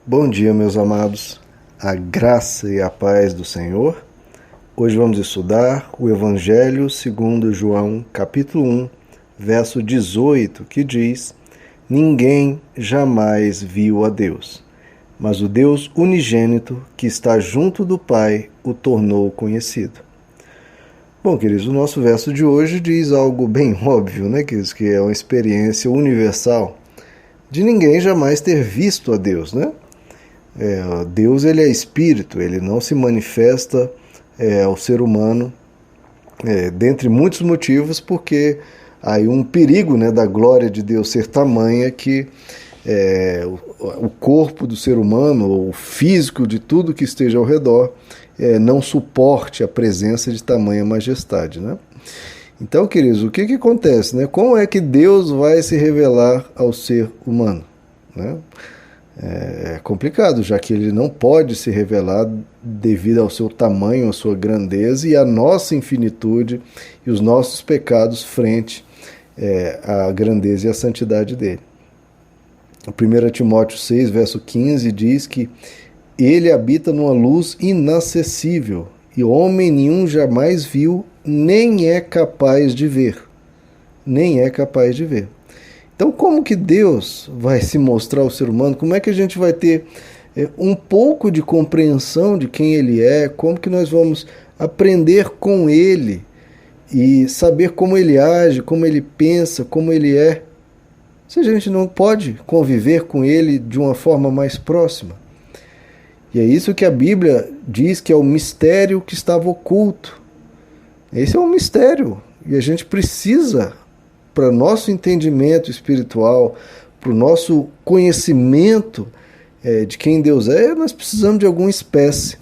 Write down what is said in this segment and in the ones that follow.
Bom dia, meus amados, a graça e a paz do Senhor. Hoje vamos estudar o Evangelho segundo João, capítulo 1, verso 18, que diz: Ninguém jamais viu a Deus, mas o Deus unigênito que está junto do Pai o tornou conhecido. Bom, queridos, o nosso verso de hoje diz algo bem óbvio, né, queridos, que é uma experiência universal de ninguém jamais ter visto a Deus, né? Deus, ele é espírito, ele não se manifesta ao ser humano, dentre muitos motivos, porque há aí um perigo, né, da glória de Deus ser tamanha que o corpo do ser humano, ou o físico de tudo que esteja ao redor, não suporte a presença de tamanha majestade, né? Então, queridos, o que acontece, né? Como é que Deus vai se revelar ao ser humano, né? É complicado, já que ele não pode se revelar devido ao seu tamanho, à sua grandeza e à nossa infinitude e os nossos pecados frente à grandeza e à santidade dele. 1 Timóteo 6, verso 15 diz que ele habita numa luz inacessível e homem nenhum jamais viu, nem é capaz de ver. Nem é capaz de ver. Então, como que Deus vai se mostrar ao ser humano? Como é que a gente vai ter um pouco de compreensão de quem Ele é? Como que nós vamos aprender com Ele e saber como Ele age, como Ele pensa, como Ele é? Se a gente não pode conviver com Ele de uma forma mais próxima. E é isso que a Bíblia diz que é o mistério que estava oculto. Esse é um mistério e a gente precisa, para o nosso entendimento espiritual, para o nosso conhecimento de quem Deus é, nós precisamos de alguma espécie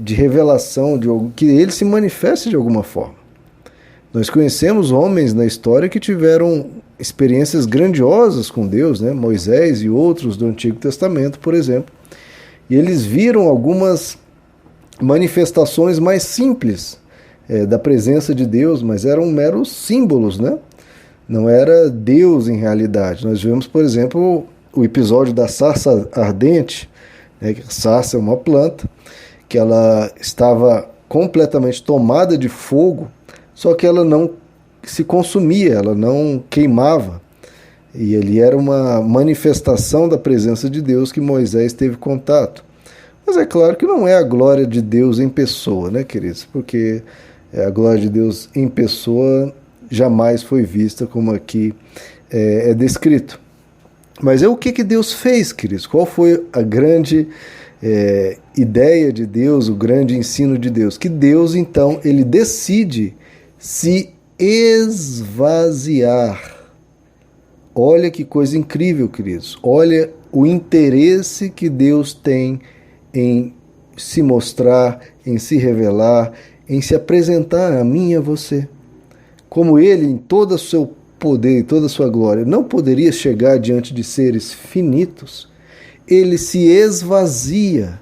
de revelação, que Ele se manifeste de alguma forma. Nós conhecemos homens na história que tiveram experiências grandiosas com Deus, né? Moisés e outros do Antigo Testamento, por exemplo, e eles viram algumas manifestações mais simples da presença de Deus, mas eram meros símbolos, né? Não era Deus em realidade. Nós vemos, por exemplo, o episódio da sarça ardente, né? A sarça é uma planta que ela estava completamente tomada de fogo, só que ela não se consumia, ela não queimava. E ali era uma manifestação da presença de Deus que Moisés teve contato. Mas é claro que não é a glória de Deus em pessoa, né, queridos? Porque a glória de Deus em pessoa jamais foi vista como aqui é descrito. Mas o que Deus fez, queridos? Qual foi a grande ideia de Deus, o grande ensino de Deus? Que Deus, então, ele decide se esvaziar. Olha que coisa incrível, queridos. Olha o interesse que Deus tem em se mostrar, em se revelar, em se apresentar a mim e a você. Como Ele, em todo o seu poder e toda a sua glória, não poderia chegar diante de seres finitos, Ele se esvazia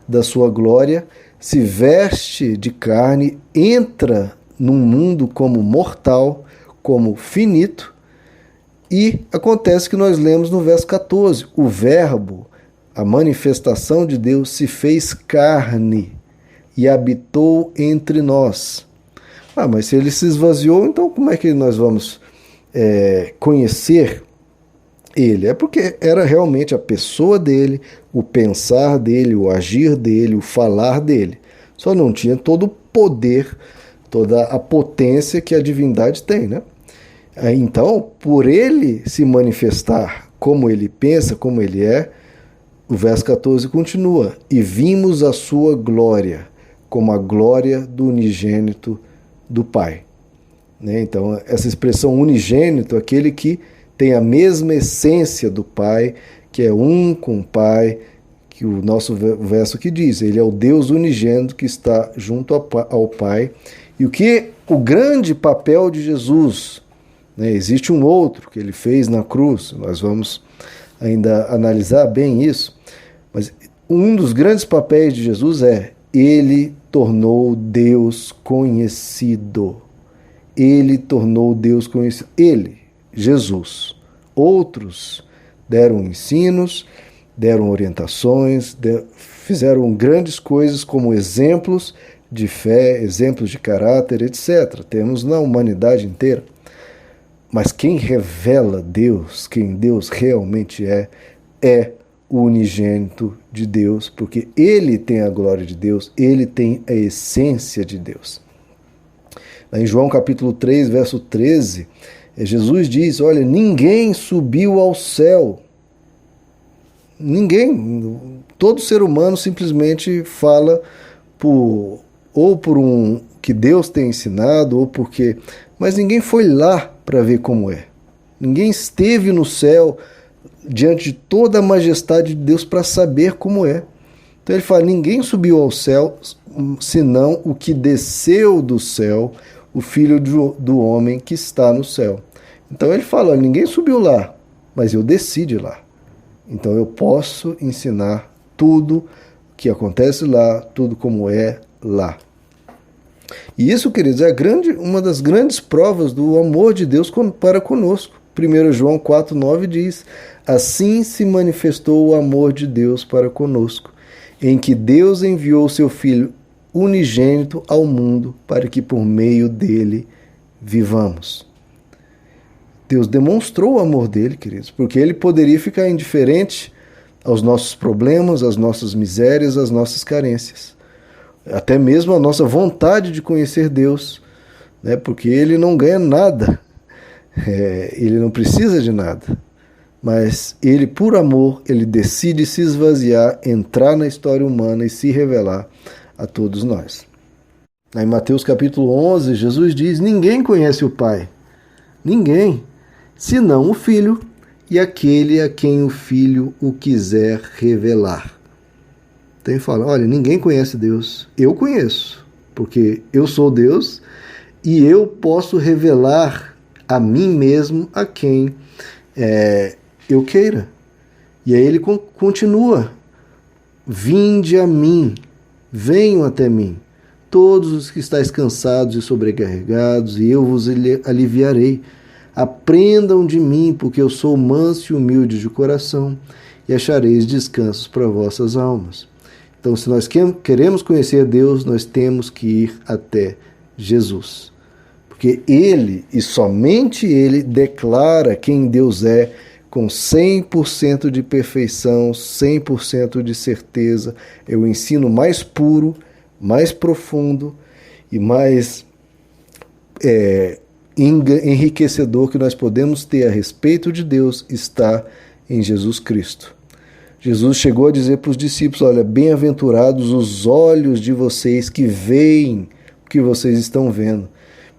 da sua glória, se veste de carne, entra num mundo como mortal, como finito, e acontece que nós lemos no verso 14, o Verbo, a manifestação de Deus, se fez carne e habitou entre nós. Mas se ele se esvaziou, então como é que nós vamos conhecer ele? É porque era realmente a pessoa dele, o pensar dele, o agir dele, o falar dele. Só não tinha todo o poder, toda a potência que a divindade tem, né? Então, por ele se manifestar como ele pensa, como ele é, o verso 14 continua: e vimos a sua glória, como a glória do unigênito do Pai. Então, essa expressão unigênito, aquele que tem a mesma essência do Pai, que é um com o Pai, que o nosso verso que diz, ele é o Deus unigênito que está junto ao Pai. E o grande papel de Jesus, existe um outro que ele fez na cruz, nós vamos ainda analisar bem isso, mas um dos grandes papéis de Jesus ele tornou Deus conhecido. Ele tornou Deus conhecido. Ele, Jesus. Outros deram ensinos, deram orientações, fizeram grandes coisas como exemplos de fé, exemplos de caráter, etc. Temos na humanidade inteira. Mas quem revela Deus, quem Deus realmente é o unigênito de Deus, porque Ele tem a glória de Deus, Ele tem a essência de Deus. Em João capítulo 3, verso 13, Jesus diz, olha, ninguém subiu ao céu. Ninguém. Todo ser humano simplesmente fala ou por um que Deus tem ensinado, ou porque... Mas ninguém foi lá para ver como é. Ninguém esteve no céu diante de toda a majestade de Deus para saber como é. Então ele fala, ninguém subiu ao céu senão o que desceu do céu, o Filho do homem que está no céu. Então ele fala, ninguém subiu lá, mas eu desci de lá. Então eu posso ensinar tudo que acontece lá, tudo como é lá. E isso, queridos, é uma das grandes provas do amor de Deus para conosco. 1 João 4,9 diz, assim se manifestou o amor de Deus para conosco, em que Deus enviou seu Filho unigênito ao mundo para que por meio dele vivamos. Deus demonstrou o amor dele, queridos, porque ele poderia ficar indiferente aos nossos problemas, às nossas misérias, às nossas carências. Até mesmo a nossa vontade de conhecer Deus, né? Porque ele não ganha nada, ele não precisa de nada, mas ele, por amor, ele decide se esvaziar, entrar na história humana e se revelar a todos nós. Em Mateus capítulo 11, Jesus diz, ninguém conhece o Pai, ninguém, senão o Filho e aquele a quem o Filho o quiser revelar. Então ele fala, olha, ninguém conhece Deus, eu conheço, porque eu sou Deus e eu posso revelar a mim mesmo a quem eu queira. E aí ele continua, vinde a mim, venham até mim, todos os que estáis cansados e sobrecarregados, e eu vos aliviarei. Aprendam de mim, porque eu sou manso e humilde de coração, e achareis descansos para vossas almas. Então, se nós queremos conhecer Deus, nós temos que ir até Jesus. Porque Ele, e somente Ele, declara quem Deus é, com 100% de perfeição, 100% de certeza. É o ensino mais puro, mais profundo e mais enriquecedor que nós podemos ter a respeito de Deus, está em Jesus Cristo. Jesus chegou a dizer para os discípulos, olha, bem-aventurados os olhos de vocês que veem o que vocês estão vendo.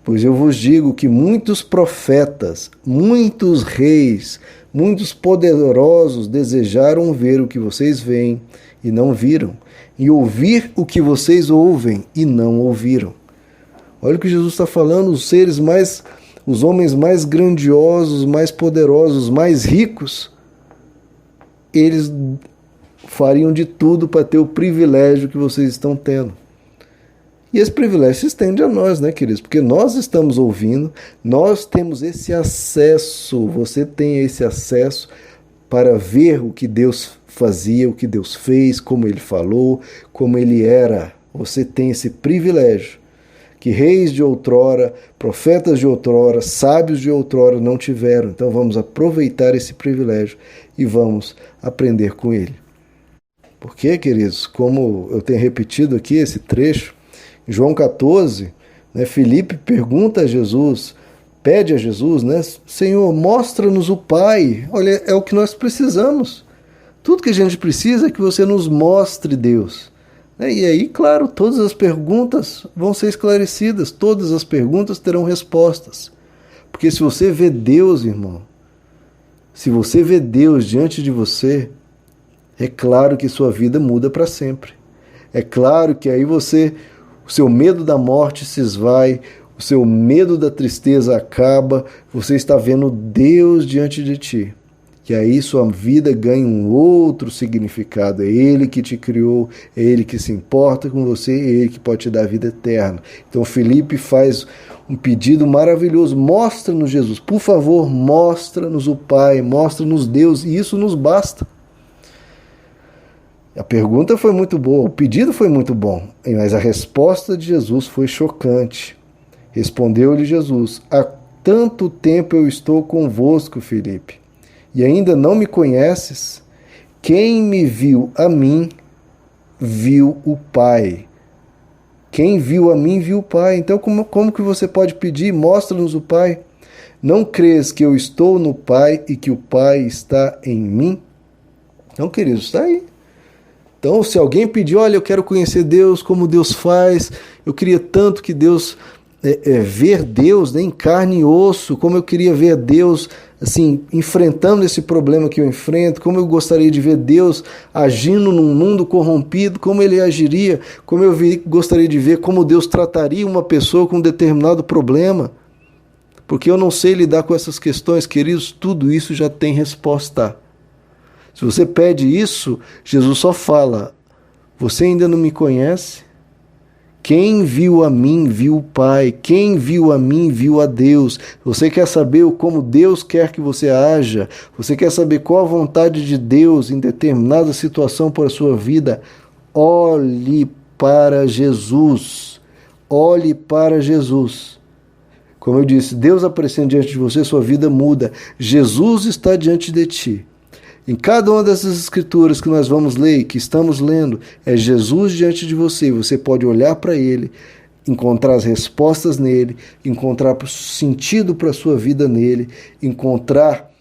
Pois eu vos digo que muitos profetas, muitos reis, muitos poderosos desejaram ver o que vocês veem e não viram, e ouvir o que vocês ouvem e não ouviram. Olha o que Jesus está falando, os homens mais grandiosos, mais poderosos, mais ricos, eles fariam de tudo para ter o privilégio que vocês estão tendo. E esse privilégio se estende a nós, né, queridos? Porque nós estamos ouvindo, nós temos esse acesso, você tem esse acesso para ver o que Deus fazia, o que Deus fez, como Ele falou, como Ele era. Você tem esse privilégio que reis de outrora, profetas de outrora, sábios de outrora não tiveram. Então vamos aproveitar esse privilégio e vamos aprender com ele. Porque, queridos, como eu tenho repetido aqui esse trecho, em João 14, né, Filipe pergunta a Jesus, pede a Jesus, né, Senhor, mostra-nos o Pai. Olha, é o que nós precisamos. Tudo que a gente precisa é que você nos mostre Deus. E aí, claro, todas as perguntas vão ser esclarecidas, todas as perguntas terão respostas. Porque se você vê Deus, irmão, se você vê Deus diante de você, é claro que sua vida muda para sempre. É claro que aí o seu medo da morte se esvai, o seu medo da tristeza acaba, você está vendo Deus diante de ti. E aí sua vida ganha um outro significado. É Ele que te criou, é Ele que se importa com você, é Ele que pode te dar a vida eterna. Então Filipe faz um pedido maravilhoso, mostra-nos Jesus, por favor, mostra-nos o Pai, mostra-nos Deus, e isso nos basta. A pergunta foi muito boa, o pedido foi muito bom, mas a resposta de Jesus foi chocante. Respondeu-lhe Jesus: há tanto tempo eu estou convosco, Filipe, e ainda não me conheces? Quem me viu a mim, viu o Pai. Quem viu a mim, viu o Pai. Então, como que você pode pedir? Mostra-nos o Pai. Não crês que eu estou no Pai e que o Pai está em mim? Então, queridos, está aí. Então, se alguém pedir, olha, eu quero conhecer Deus, como Deus faz, eu queria tanto que Deus, ver Deus, né, em carne e osso, como eu queria ver Deus, assim, enfrentando esse problema que eu enfrento, como eu gostaria de ver Deus agindo num mundo corrompido, como ele agiria, como eu gostaria de ver como Deus trataria uma pessoa com um determinado problema, porque eu não sei lidar com essas questões, queridos, tudo isso já tem resposta. Se você pede isso, Jesus só fala: você ainda não me conhece? Quem viu a mim, viu o Pai. Quem viu a mim, viu a Deus. Você quer saber como Deus quer que você haja? Você quer saber qual a vontade de Deus em determinada situação para a sua vida? Olhe para Jesus. Olhe para Jesus. Como eu disse, Deus aparecendo diante de você, sua vida muda. Jesus está diante de ti. Em cada uma dessas escrituras que nós vamos ler e que estamos lendo, é Jesus diante de você. Você pode olhar para ele, encontrar as respostas nele, encontrar sentido para a sua vida nele, encontrar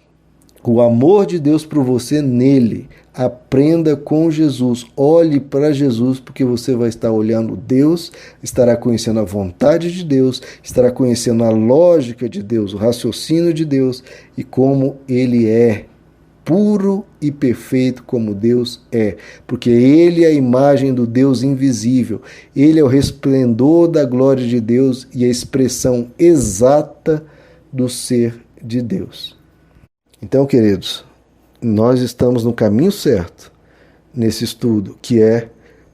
o amor de Deus por você nele. Aprenda com Jesus, olhe para Jesus, porque você vai estar olhando Deus, estará conhecendo a vontade de Deus, estará conhecendo a lógica de Deus, o raciocínio de Deus e como ele é. Puro e perfeito como Deus é, porque Ele é a imagem do Deus invisível, Ele é o resplendor da glória de Deus e a expressão exata do ser de Deus. Então, queridos, nós estamos no caminho certo nesse estudo, que é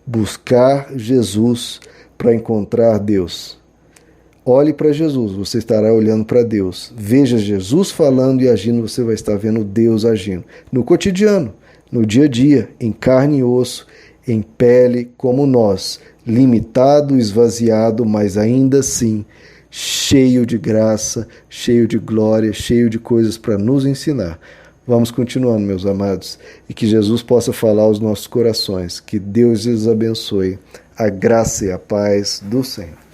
buscar Jesus para encontrar Deus. Olhe para Jesus, você estará olhando para Deus. Veja Jesus falando e agindo, você vai estar vendo Deus agindo. No cotidiano, no dia a dia, em carne e osso, em pele como nós. Limitado, esvaziado, mas ainda assim cheio de graça, cheio de glória, cheio de coisas para nos ensinar. Vamos continuando, meus amados, e que Jesus possa falar aos nossos corações. Que Deus os abençoe. A graça e a paz do Senhor.